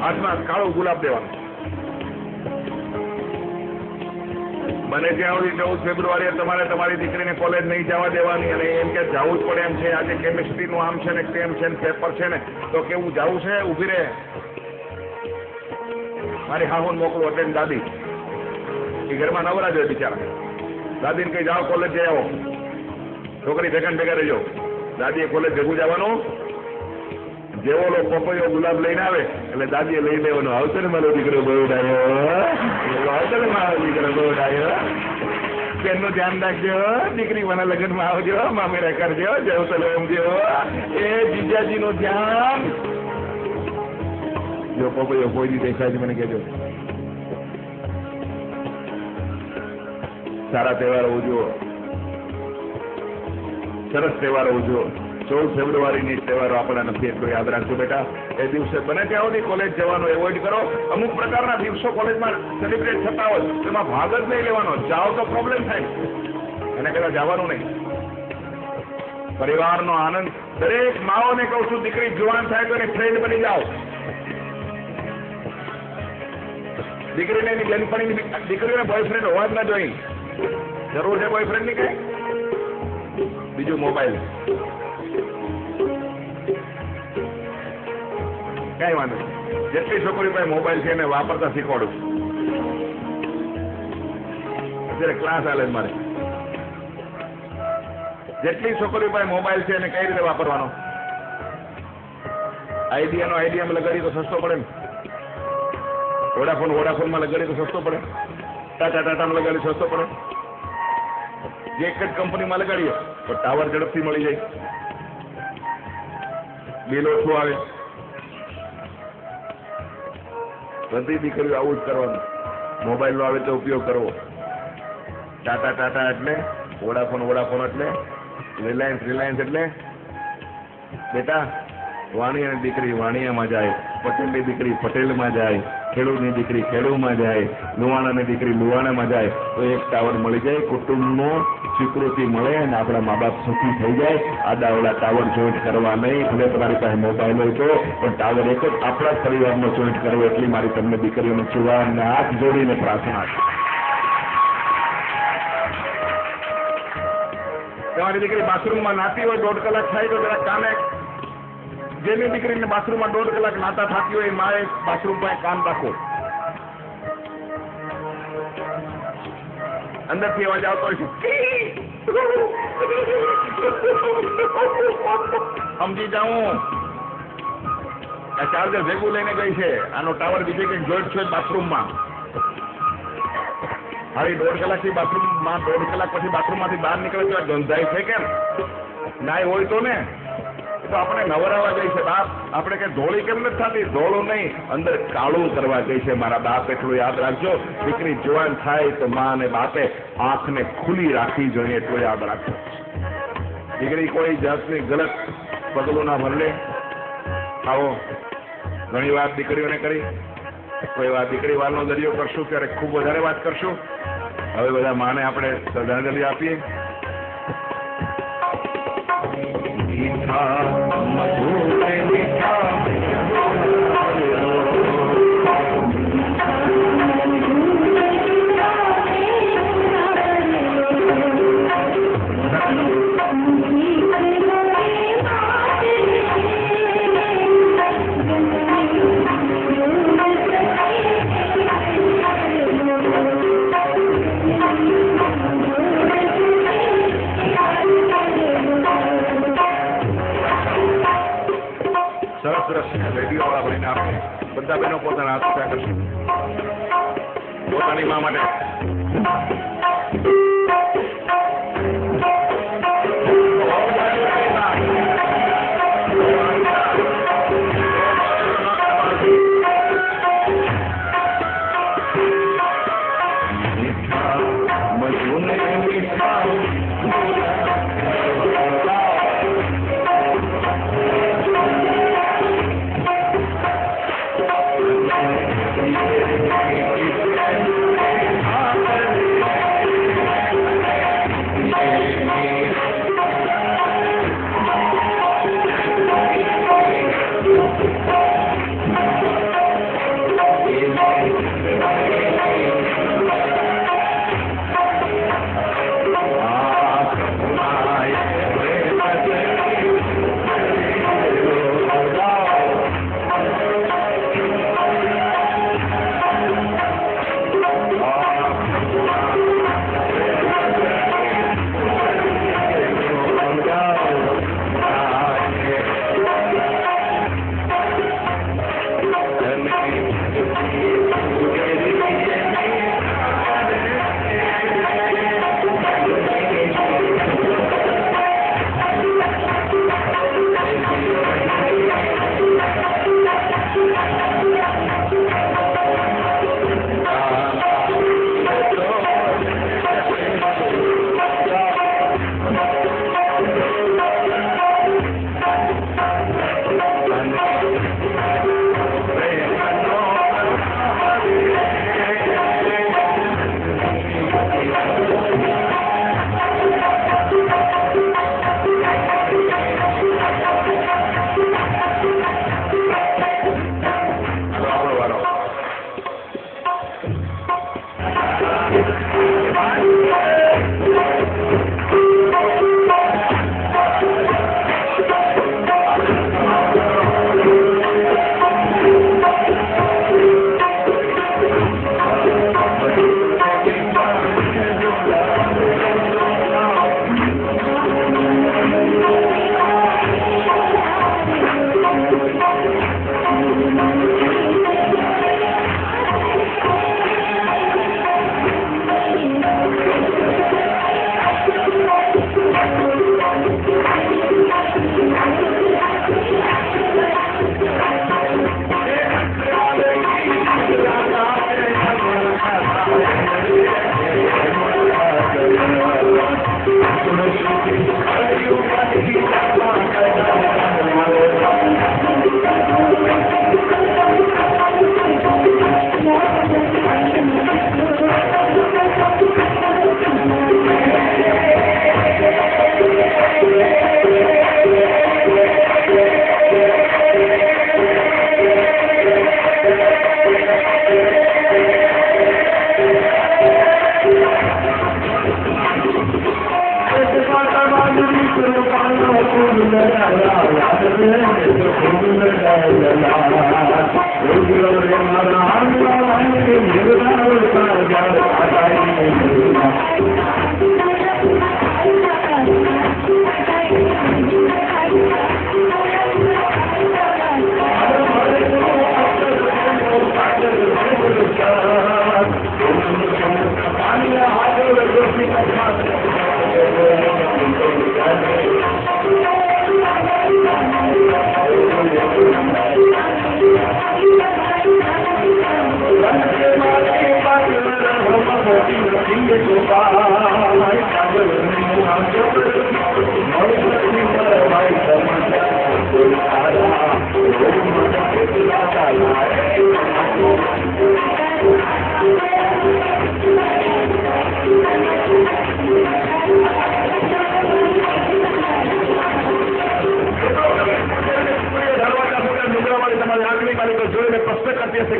હાથમાં કાળો ગુલાબ દેવાનો. બને ત્યાં સુધી 14 ફેબ્રુઆરીએ તમારે તમારી દીકરીને કોલેજ નહીં જવા દેવાની અને એમ કે જવું જ પડે એમ છે. આજે કેમિસ્ટ્રીનું આમ છે ને તેમ છે ને પેપર છે ને તો કેવું જવું છે? ઊભી રહે. મારી હાહુન મોકલું એટલે દાદી એ ઘરમાં નવરા જ હોય બિચારા. દાદીને કઈ જાઓ કોલેજ જઈ આવો. છોકરી ભેગા રહેજો. દાદીએ કોલેજ ભેગું જવાનું. જેવો લો પપૈયો ગુલાબ લઈને આવે એટલે દાદીએ લઈ લેવાનો. આવશે ને મારો દીકરો બહુ ડાયો, આવશે ને મારો દીકરો બહુ ડાયો. તેનું ધ્યાન રાખજો. દીકરી મને લગ્નમાં આવજો, મામેરા કરજો, જેવું જો એ જીજાજીનું ધ્યાન. જો પપૈયો કોઈ દી દેખાય મને કહેજો. સારા તહેવારો ઉજવો, સરસ તહેવારો ઉજવો. 14 ફેબ્રુઆરીની તહેવારો આપણા નથી એટલું યાદ રાખજો બેટા. એ દિવસે બને ત્યાં સુધી કોલેજ જવાનું એવોઇડ કરો. અમુક પ્રકારના દિવસો કોલેજમાં સેલિબ્રેટ થતા હોય એમાં ભાગ જ નહીં લેવાનો. જાઓ તો પ્રોબ્લેમ થાય એને કદાચ જવાનું નહીં. પરિવારનો આનંદ. દરેક માઓને કહું છું દીકરી જુવાન થાય તો એની ફ્રેન્ડ બની જાઓ. દીકરીને એની બેનપણીની દીકરીઓને બોયફ્રેન્ડ હોવા જ ના જોઈ. જરૂર છે બોયફ્રેન્ડ ની કઈ? બીજું મોબાઈલ. કઈ વાંધો નહીં. જેટલી છોકરી પાસે મોબાઈલ છે એને વાપરતા શીખવાડું. અત્યારે ક્લાસ હાલે મારે. જેટલી છોકરી પાસે મોબાઈલ છે એને કઈ રીતે વાપરવાનો? આઈડિયામાં લગાડી તો સસ્તો પડે ને. વોડાફોનમાં લગાડી તો સસ્તો પડે. ટાટામાં લગાડી સસ્તો પડે. જે એક જ કંપનીમાં લગાડીએ તો ટાવર ઝડપથી મળી જાય, બિલ ઓછું આવે. બધી દીકરીઓ આવું જ કરવાનું. મોબાઈલ નો આવે તો ઉપયોગ કરવો. ટાટા એટલે વોડાફોન એટલે રિલાયન્સ એટલે બેટા વાણિયાની દીકરી વાણિયામાં જાય, પટેલની દીકરી પટેલમાં જાય, ખેડૂતની દીકરી ખેડૂમાં જાય, લુવાણાની દીકરી લુવાણામાં જાય તો એક ટાવર મળી જાય. કુટુંબનો સ્વીકૃતિ મળે અને આપણા મા બાપ સુખી થઈ જાય. આડાવડા ટાવર જોઈન્ટ કરવા નહીં. ભલે તમારી પાસે મોબાઈલ હોય તો પણ ટાવર એક જ આપણા પરિવારનો જોઈન્ટ કરવો. એટલી મારી તમને દીકરીઓને ચુવાને હાથ જોડીને પ્રાર્થના છે. તમારી દીકરી બાથરૂમમાં નાતી હોય 1.5 કલાક થાય તો જરા કાને. જેની દીકરીને બાથરૂમમાં 1.5 કલાક નાતા થતી હોય માએ બાથરૂમ પાસે કાન રાખો. અંદરથી અવાજ આવતો હોય સમજી જાઉં આ ચાર્જર ભેગું લઈને ગઈ છે. આનો ટાવર બીજે કઈક જોઈન્ટ છે બાથરૂમમાં. હારી 1.5 કલાકથી બાથરૂમમાં 1.5 કલાક પછી બાથરૂમમાંથી બહાર નીકળે તો ગંધાય છે કેમ? નાય હોય તો ને તો આપણે નવરાવા જઈ છે બાપ. આપણે કઈ ધોળી કેમ નથી થતી? ધોળું નહીં, અંદર કાળું કરવા જઈ છે મારા બાપ. એટલું યાદ રાખજો. દીકરી જવાન થાય તો મા અને બાપે આંખને ખુલ્લી રાખવી જોઈએ. એટલું યાદ રાખજો. દીકરી કોઈ જાતની ગલત પગલું ના ભરલે. આવો ઘણી વાત દીકરીઓને કરી. કોઈ વાત દીકરી વાલનો દરિયો કરશું ત્યારે ખૂબ વધારે વાત કરશું. હવે બધા માને આપણે શ્રદ્ધાંજલિ આપીએ. રેડિયો વાળા ભાઈને આપણે બધા બહેનો પોતાના હાથ ઊંચા કરશું પોતાની મા માટે.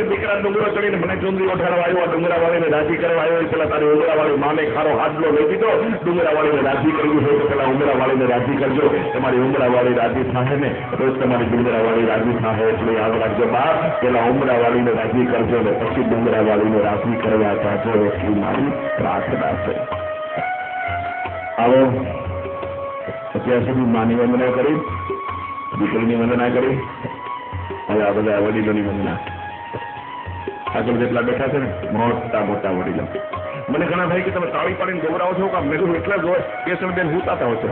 દીકરા ડુંગરો ચડીને મને ચુંદડી ઓઢાડવા આવ્યો, ડુંગરા વાળીને રાજી કરવા આવ્યો, પેલા તારી ઉમરા વાળી માને ખારો હાથલો લઈ દીધો, ડુંગરા વાળીને રાજી કરવું હોય તો પેલા ઉમરા વાળીને રાજી કરજો. તમારી ઉમરા વાળી રાજી થાય ને રોજ તમારી ડુંગરા વાળી રાજી થાય એટલે યાદ રાખજો બાપ, પેલા ઉમરા વાળીને રાજી કરજો ને પછી ડુંગરા વાળીને રાજી કરવા જાજો, એટલી મારી પ્રાર્થના છે. આવો અત્યાર સુધી માની વંદના કરી, દીકરીની વંદના કરી, હવે આ બધા વડીલોની વંદના. આગળ જેટલા બેઠા છે ને મોટા મોટા વડીલો, મને ઘણા થાય કે તમે તાળી પાડીને ગૌરાવો છો કામ, મેં કીધું એટલા જ હોય કેસર બેન હુતાતા હોય છે.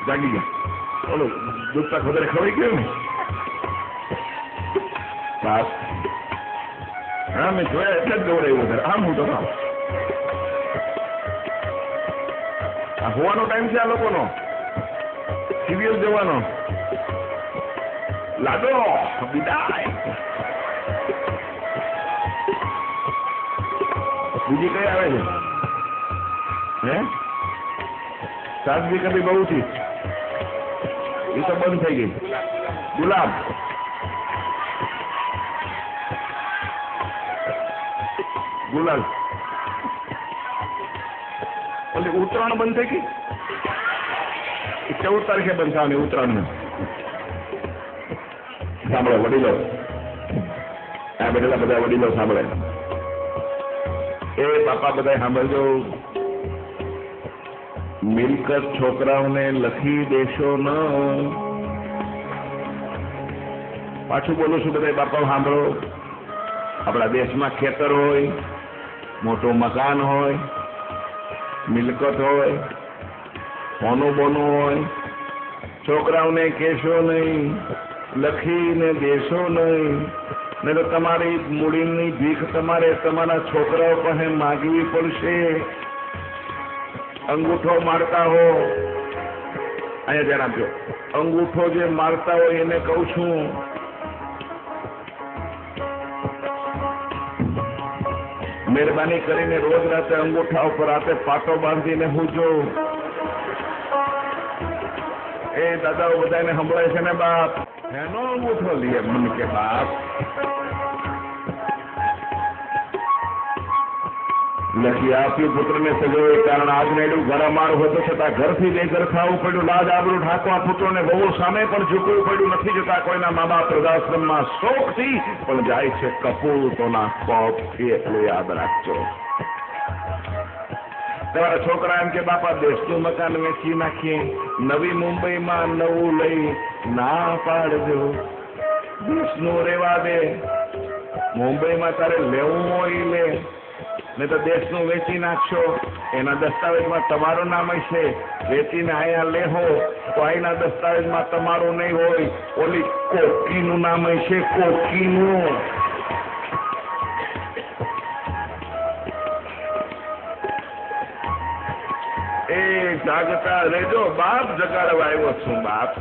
જાગી ગયા ઓલો દુખતા ખોદરે ખવાઈ ગયું ને બાપ. હા મેં જોયા એટલે જ ગૌરાવ્યું છે. આમ હું તો આ હોવાનો ટાઈમ છે આ લોકોનો, સીરિયલ જવાનો. લાડો વિદાય. બીજી કઈ આવે છે હે? સાદગી કદી બહુ થી એ તો બંધ થઈ ગઈ. ગુલાબ ગુલાલ ઓલી ઉત્તરાયણ બંધ થઈ ગઈ. 14 તારીખે બંધ થવાની ઉત્તરાયણ. સાંભળો વડીલો, આ બેઠેલા બધા વડીલો સાંભળે. એ બાપા બધા સાંભળજો, મિલકત છોકરાઓને લખી દેશો ન. પાછું બોલું છું બધા બાપા સાંભળો. આપણા દેશમાં ખેતર હોય, મોટું મકાન હોય, મિલકત હોય, હોનું બોનું હોય, છોકરાઓને કહેશો નહીં, લખીને દેશો નહીં. નહીં તો તમારી મૂડીની ભીખ તમારે તમારા છોકરાઓ પાસે માગવી પડશે. અંગૂઠો મારતા હો, અહીંયા ધ્યાન આપજો, અંગૂઠો જે મારતા હોય એને કહું છું, મહેરબાની કરીને રોજ રાતે અંગૂઠા ઉપર રાતે પાટો બાંધીને હું જો. એ દાદાઓ બધાને સંભળાય છે ને બાપ, એનો અંગૂઠો લઈએ મને કે બાપ લખી આપ્યું પુત્રને સજોય, કારણ આજને એટલું ઘર અમારું હતું છતાં ઘરથી બેઘર ખાવું પડ્યું, લાજ આબરૂ ઢાંકવા પુત્રોને બહુ સામે પણ ઝૂકવું પડ્યું. નથી જતા કોઈના મા બાપ વૃદ્ધાશ્રમમાં શોખથી, પણ જાય છે કપૂતોના કોપથી. એટલું યાદ રાખજો. તમારા છોકરા એમ કે બાપા દેશનું મકાન વેચી નાખીએ, નવી મુંબઈમાં નવું લઈ ના પાડજો, દેશનું રેવા દે, મુંબઈમાં તારે લેવું હોય લે, નહીં તો દેશનું વેચી નાખશો. એના દસ્તાવેજમાં તમારું નામ હશે, વેચીને અહીંયા લેહો તો અહીંના દસ્તાવેજમાં તમારું નહીં હોય, ઓલી કોકીનું નામ હશે, કોકીનું. એ જાગતા રહેજો બાપ, જગાડવા આવ્યો છું બાપ.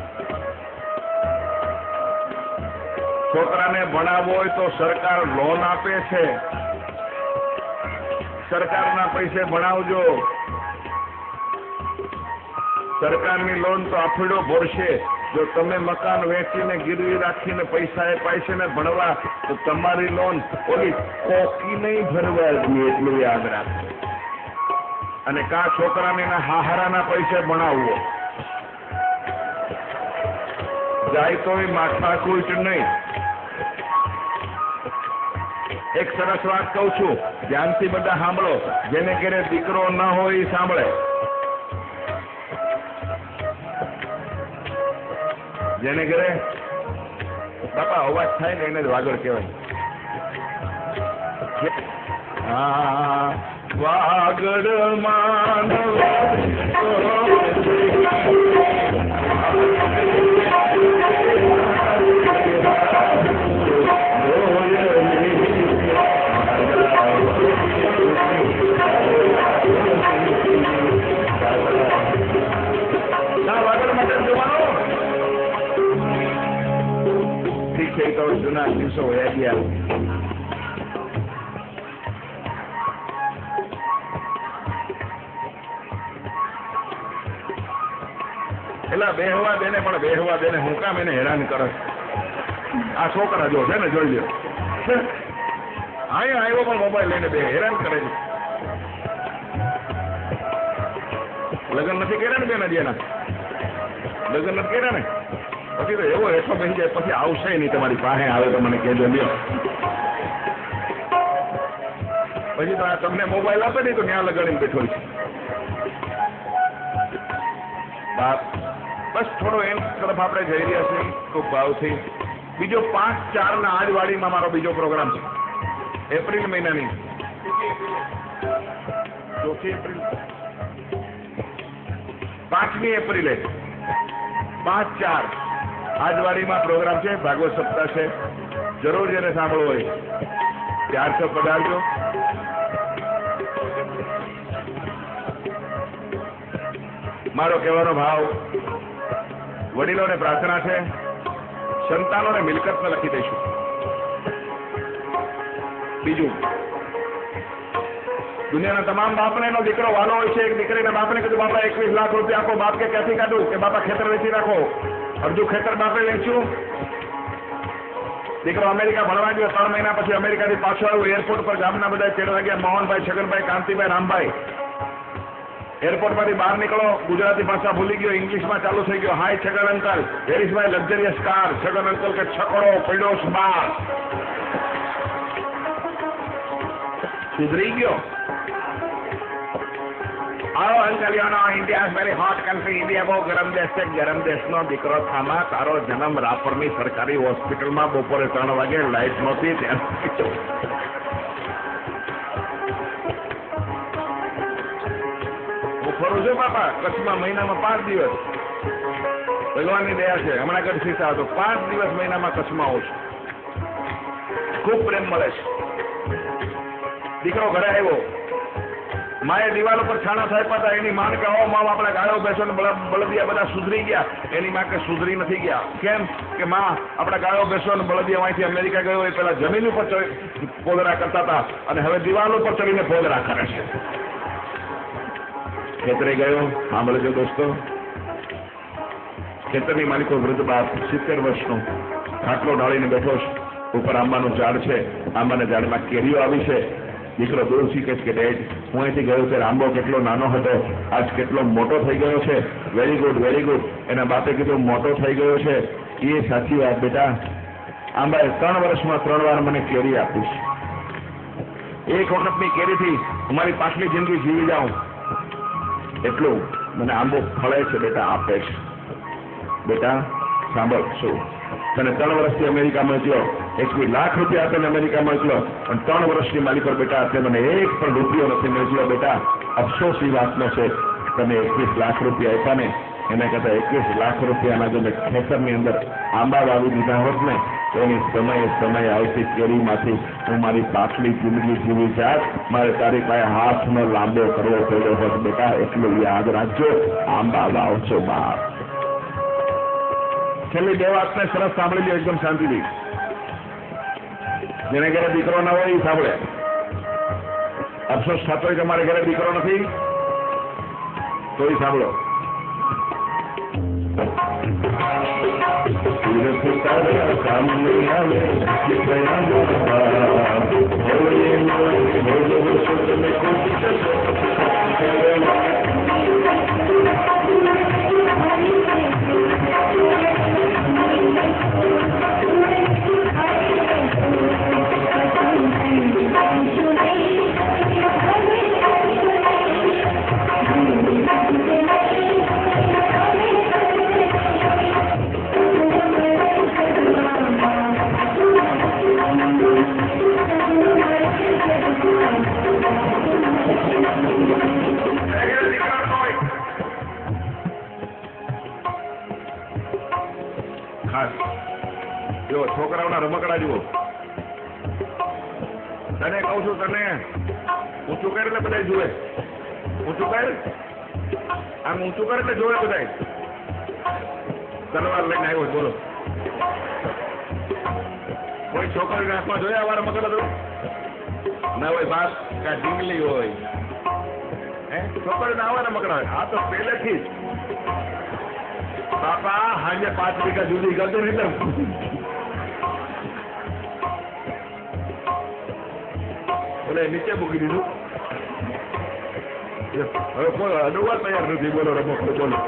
છોકરાને ભણાવવો હોય તો સરકાર લોન આપે છે, સરકારના પૈસે ભણાવજો. સરકારની લોન તો આફડો ભરશે. જો તમે મકાન વેચીને ગીરવી રાખીને પૈસા અપાય છે ને ભણવા, તો તમારી લોન ઓલી કોકી નહીં ભરવા દે. એટલું યાદ રાખજો. અને કા છોકરાને એના હાહારાના પૈસે ભણાવવો. જાય તો માથાકૂટ નહીં. એક સરસ વાત કહું છું, ધ્યાનથી બધા સાંભળો. જેને ઘરે દીકરો ન હોય એ સાંભળે. જેને ઘરે બાપા અવાજ થાય ને એને જ વાગડ કહેવાય. હા વાગડ માનવ તો જૂના દિવસો વયા ગયા. એટલે બેહવા દે ને, પણ બેહવા દે ને હું કામ એને હેરાન કરે. આ છોકરા જો છે ને, જોઈ લ્યો અહીંયા આવ્યો પણ મોબાઈલ લઈને બે હેરાન કરે છે. લગ્ન નથી કર્યા ને બેન, હજી એના લગ્ન નથી કર્યા ને, પછી તો એવો એટલો બેસી જાય, પછી આવશે નહીં તમારી પાસે. આવે તો મને કહેજો લ્યો. પછી તો આ તમને મોબાઈલ આપે નહીં તો ત્યાં લગાડીને બેઠો છે. બસ થોડો એમ તરફ આપણે જઈ રહ્યા છીએ ખૂબ ભાવથી. બીજો 5/4 આજ વાડીમાં મારો બીજો પ્રોગ્રામ છે, એપ્રિલ મહિનાની 4 એપ્રિલ 5મી એપ્રિલે 5/4 આજવાડીમાં પ્રોગ્રામ છે. ભાગવત સપ્તાહ છે. જરૂર જેને સાંભળવો હોય 400 પધારજો. મારો કહેવાનો ભાવ, વડીલોને પ્રાર્થના છે, સંતાનોને મિલકતમાં લખી દઈશું. બીજું, દુનિયાના તમામ બાપને એનો દીકરો વાલો હોય છે. એક દીકરીના બાપને કીધું બાપા 21 લાખ રૂપિયા આપો. બાપ કે ક્યાંથી કાઢું? કે બાપા ખેતર વેચી રાખો. અડધું ખેતર બાપે વેચ્યું. દીકરો અમેરિકા ભણવા ગયો. 3 મહિના પછી અમેરિકાથી પાછો આવ્યો. એરપોર્ટ પર ગામના બધા ચેડવા ગયા. મોહનભાઈ, છગનભાઈ, કાંતિભાઈ, રામભાઈ. એરપોર્ટમાંથી બહાર નીકળો, ગુજરાતી ભાષા ભૂલી ગયો, ઇંગ્લિશમાં ચાલુ થઈ ગયો. Hi Chhagan uncle, where is my luxurious car? Chhagan uncle કે છકડો પડ્યો બાર. સુધરી ગયો. આવો uncle, India very hot country. India બહુ ગરમ દેશ છે. ગરમ દેશનો દીકરો થામા. તારો જન્મ રાપરની સરકારી હોસ્પિટલમાં બપોરે 3 વાગે લાઈટ નહોતી ત્યાં. હું ફરું છું બાપા કચ્છમાં મહિનામાં 5 દિવસ. ભગવાનની દયા છે. હમણાં કચ્છ સીસા હતો. 5 દિવસ મહિનામાં કચ્છમાં આવું છું. ખૂબ પ્રેમ મળે છે. દીકરો ઘરે આવ્યો. માએ દિવાલ ઉપર છાણા સાહેબા હતા. એની માન કે આવો માં આપણે ગાયો બેસો ને બળદિયા બધા સુધરી ગયા. એની માં કે સુધરી નથી ગયા. કેમ? કે માં આપણા ગાયો બેસો ને બળદિયા અહીંથી અમેરિકા ગયો એ પેલા જમીન ઉપર પોદરા કરતા હતા અને હવે દિવાલ ઉપર ચડીને પોદરા કરે છે. ખેતરે ગયો. સાંભળજો દોસ્તો, ખેતરની માલિકો વૃદ્ધ બાપ 70 વર્ષનો ખાટલો ઢાળીને બેઠો છે. ઉપર આંબાનું ઝાડ છે. આંબાના ઝાડમાં કેરીઓ આવી છે. દીકરો દૂર શીખે છે કે ડેડ, હું અહીંથી ગયો ત્યારે આંબો કેટલો નાનો હતો, આજ કેટલો મોટો થઈ ગયો છે. Very good, very good. એના બાપે કીધું મોટો થઈ ગયો છે. એ સાચી વાત બેટા. આંબાએ 3 વર્ષમાં 3 વાર મને કેરી આપી છે. એક વખતની કેરીથી અમારી પાછલી જિંદગી જીવી જાઉં એટલું મને આંબો ફળે છે બેટા, આપે છે. બેટા સાંભળ, શું તને 3 વર્ષથી અમેરિકા મોકલ્યો, 21 લાખ રૂપિયા તને અમેરિકા મોકલ્યો, પણ 3 વર્ષની માલી પર બેટા તે મને 1 પણ રૂપિયો નથી મોકલ્યો. બેટા અફસોસ એ વાતનો છે, તમે 21 લાખ રૂપિયા આપ્યા ને એના કરતા 21 લાખ રૂપિયાના જો મેં ખેતરની અંદર આંબા વાવી દીધા હોત ને એની સમયે આવતી કેરીમાંથી હું મારી પાછલી જિંદગી જીવી જાત. મારે તારી પાસે હાથનો લાંબો કરવો પડ્યો હોત બેટા. એટલું યાદ રાખજો. આંબા વાવજો બાપ. છેલ્લી 2 વાતને સરસ સાંભળી લો એકદમ શાંતિથી. જેને ઘરે દીકરો ના હોય એ સાંભળે. અફસોસ થતો હોય કે મારે ઘરે દીકરો નથી તો એ સાંભળો. તારા કામ નહીં આવે ગયા મારા બોલો છો તમે કોશિશ જો છોકરાઓના રમકડા જુઓ. તને કહું છું, તને ઊંચું કર એટલે બધા જુએ. ઊંચું કર, આમ ઊંચું કર એટલે જોવે બધા. તલવાર લઈને આવ્યો બોલો. કોઈ છોકરી હાથમાં જોયા આવા રમકડા તો ના હોય, બાપ કા ઢીંગલી હોય. છોકરીને આવા રમકડા હોય. આ તો પહેલેથી જ બાપા હાજે 5 વીઘા જુદી કરતો ને એટલે બોલે નીચે મૂકી દીધું. હવે કોઈ અનુવાદ તૈયાર નથી. બોલો રમકડું બોલો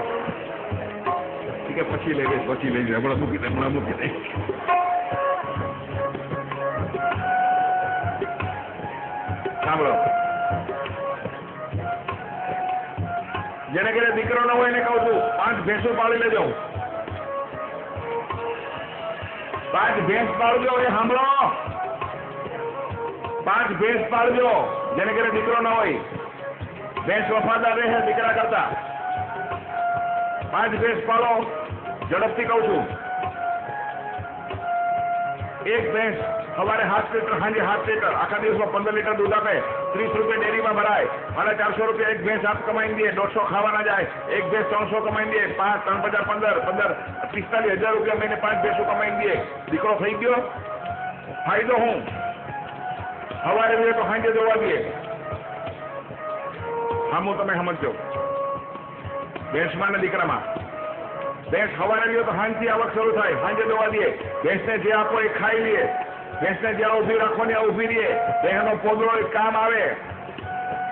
કે પછી લઈ ગઈ, પછી લઈ જાય. હમણાં મૂકી દે, હમણાં મૂકી દે. સાંભળો, જેને ઘરે દીકરો ન હોય એને કહું છું 5 ભેંસો પાળી લેજો. 5 ભેંસ પાળજો. એ સાંભળો, 5 ભેંસ પાળજો. જેને ઘરે દીકરો ન હોય, ભેંસ વફાદાર રહે દીકરા કરતા. 5 ભેંસ પાળો. ઝડપથી કહું છું. એક ભેંસ સવારે 7 લીટર, સાંજે 7 લીટર, આખા દિવસમાં 15 લીટર દૂધ આપે. 30 રૂપિયા ડેરીમાં ભરાય. 450 રૂપિયા એક ભેંસ આપ કમાઈને દે. 150 ખાવાના જાય. એક ભેંસ 300 કમાઈને દે. 5, 3, 15, 45,000 રૂપિયા મહિને 5 ભેંસો કમાઈને દે. દીકરો થઈ ગયો. ફાયદો હું સવારે જોઈએ તો સાંજે જોવા દે. હામું તમે સમજો. ભેંસમાં ને દીકરામાં. ભેંસ સવારે લ્યો તો સાંજથી આવક શરૂ થાય. સાંજે દોવા દે. ભેંસને જે આપો એ ખાઈ લે. ભેંસને જ્યાં ઉભી રાખો ને ઉભી રહે. બહેનો પોદળો કામ આવે.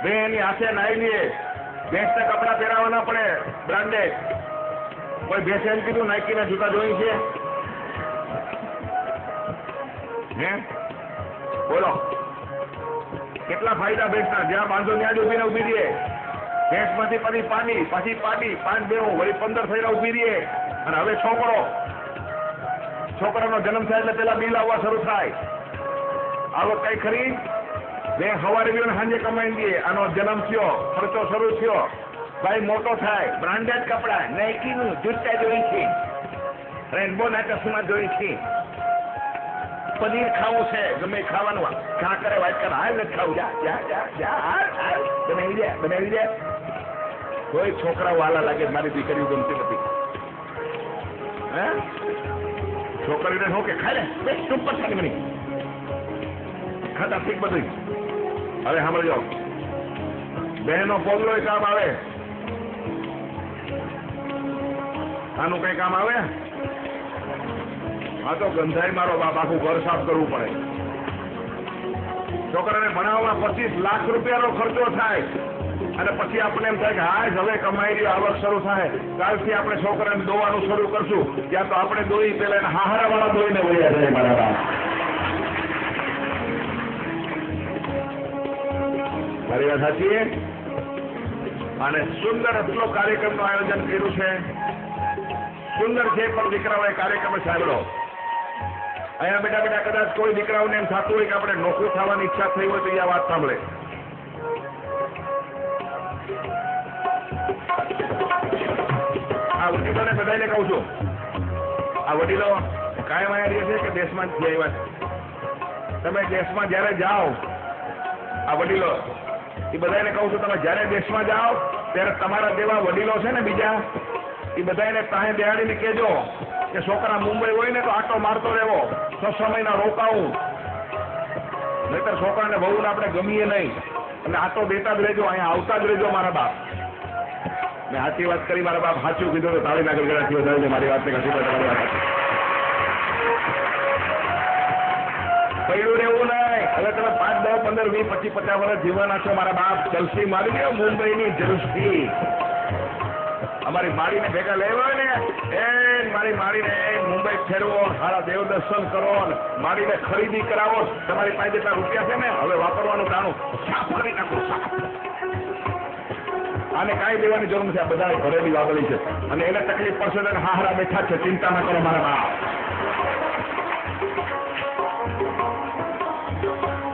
બેન એની હાથે નાઈ લે. ભેંસને કપડા પહેરાવા ના પડે બ્રાન્ડેડ. કોઈ ભેંસે એમ કીધું નાઇકીના જૂતા જોઈ છે? હે બોલો, કેટલા ફાયદા ભેંસના. જ્યાં બાંધો ત્યાં જ ઉભીને ઉભી રહે. ભેંસમાંથી પછી પાડી, પછી 5 બેવું, વળી 15 થઈને ઉભી રહે. અને હવે છોકરાનો જન્મ થાય એટલે પેલા બિલ આવવા શરૂ થાય. આવક કઈ ખરી? બે સવારે ગયો સાંજે કમાઈ દે. આનો જન્મ થયો, ખર્ચો શરૂ થયો, ભાઈ મોટો થાય. બ્રાન્ડેડ કપડા, નાઇકીનું જૂતા જોઈ છે, રેનબો ના ચશ્મા જોઈ છે. પનીર ખાવું છે, ગમે ખાવાનું. ઘા કરે વાત કરે, હાલ નથી ખાવું, બનાવી દે. કોઈ છોકરાઓ વાલા લાગે મારી દીકરીઓ ગમતી નથી. હે છોકરીને શું કે ખાય લે સુપર થાય બની ખાતા ઠીક બધું. હવે સાંભળજો, બહેનો પોગલો કામ આવે. આનું કઈ કામ આવે? આ તો ગંધાઈ મારો બાપ, આખું ઘર સાફ કરવું પડે. છોકરાને ભણાવવામાં 25 લાખ રૂપિયાનો ખર્ચો થાય. અને પછી આપણે એમ થાય કે હા હવે કમાઈ રહ્યો, આવક શરૂ થાય, કાલથી આપણે છોકરાને દોવાનું શરૂ કરશું. ત્યાં તો આપણે દોઈ પેલા એને હાહારા વાળા દોઈને વળ્યા જાય મારા બાપ. મારી વાત સાચી? અને સુંદર એટલો કાર્યક્રમનું આયોજન કર્યું છે. સુંદર છે, પણ દીકરાઓએ કાર્યક્રમ સાંભળો. અહીંયા બેટા કદાચ કોઈ દીકરાઓને એમ થતું હોય કે આપણે નોકરી થવાની ઈચ્છા થઈ હોય તો એ આ વાત સાંભળે. આ વડીલોને બધાને કહું છું, આ વડીલો કાયમ અહીંયા રહે છે કે દેશમાં જ આવ્યા છે? તમે દેશમાં જયારે જાઓ, આ વડીલો એ બધાને કહું છું, તમે જયારે દેશમાં જાઓ ત્યારે તમારા જેવા વડીલો છે ને બીજા, એ બધાને પાસે બેહાડીને કહેજો કે છોકરા મુંબઈ હોય ને તો આટો મારતો રહેવો, 6 મહિના રોકાવું, નહીતર છોકરાને વહુને આપણે ગમીએ નહીં. અને આટો દેતા જ રહેજો, અહીંયા આવતા જ રહેજો મારા બાપ. મેં સાચી વાત કરી મારા બાપ, સાચું કીધું તો તાળી નાગર ગળાથી વધારે મારી વાત ને કશી પડ્યું રહેવું નહીં. હવે તમે 5, 10, 15, 20, 25, 50 વર્ષ જીવવાના છો. મારા બાપ જલસી મારી દો મુંબઈની જલસી. અમારી માળીને ભેગા લેવા ને મારી માળીને મુંબઈ ફેરવો, સારા દેવ દર્શન કરો, માળીને ખરીદી કરાવો. તમારી પાસે જેટલા રૂપિયા છે ને હવે વાપરવાનું ટાણું સાફ કરી નાખો. આને કાંઈ દેવાની જરૂર નથી. આ બધા ઘરેલી વાગલી છે અને એને તકલીફ પડશે તો હાહરા બેઠા છે. ચિંતા ના કરો મારા બાપ.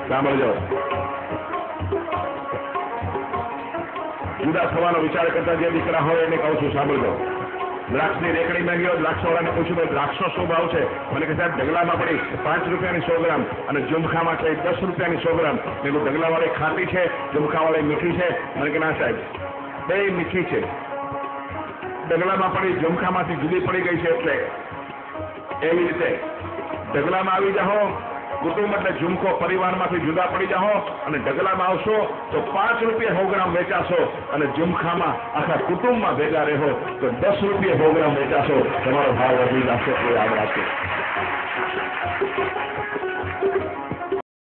સાંભળજો, જુદા થવાનો વિચાર કરતા જે દીકરા હોય એને કહું છું, સાંભળજો. દ્રાક્ષની રેકડી માં ગયો, દ્રાક્ષવાળાને પૂછ્યું ભાઈ દ્રાક્ષનો શું ભાવ છે? મને કે સાહેબ ઢગલામાં પડી 5 રૂપિયાની 100 ગ્રામ અને ઝુમખામાં છે 10 રૂપિયાની 100 ગ્રામ. મેં કહ્યું ઢગલાવાળી ખાટી છે, ઝુમખાવાળી મીઠી છે? મને કે ના સાહેબ બે મીઠી છે. ઢગલામાં પડી ઝુમખામાંથી જુદી પડી ગઈ છે. એટલે એવી રીતે ઢગલામાં આવી જાઓ, કુટુંબ એટલે ઝુમખો પરિવારમાંથી જુદા પડી જાઓ અને ઢગલામાં આવશો તો 5 રૂપિયા 100 ગ્રામ વેચાશો અને ઝુમખામાં આખા કુટુંબમાં ભેગા રહો તો 10 રૂપિયા 100 ગ્રામ વેચાશો. તમારો ભાવ વધી જશે. યાદ રાખજો.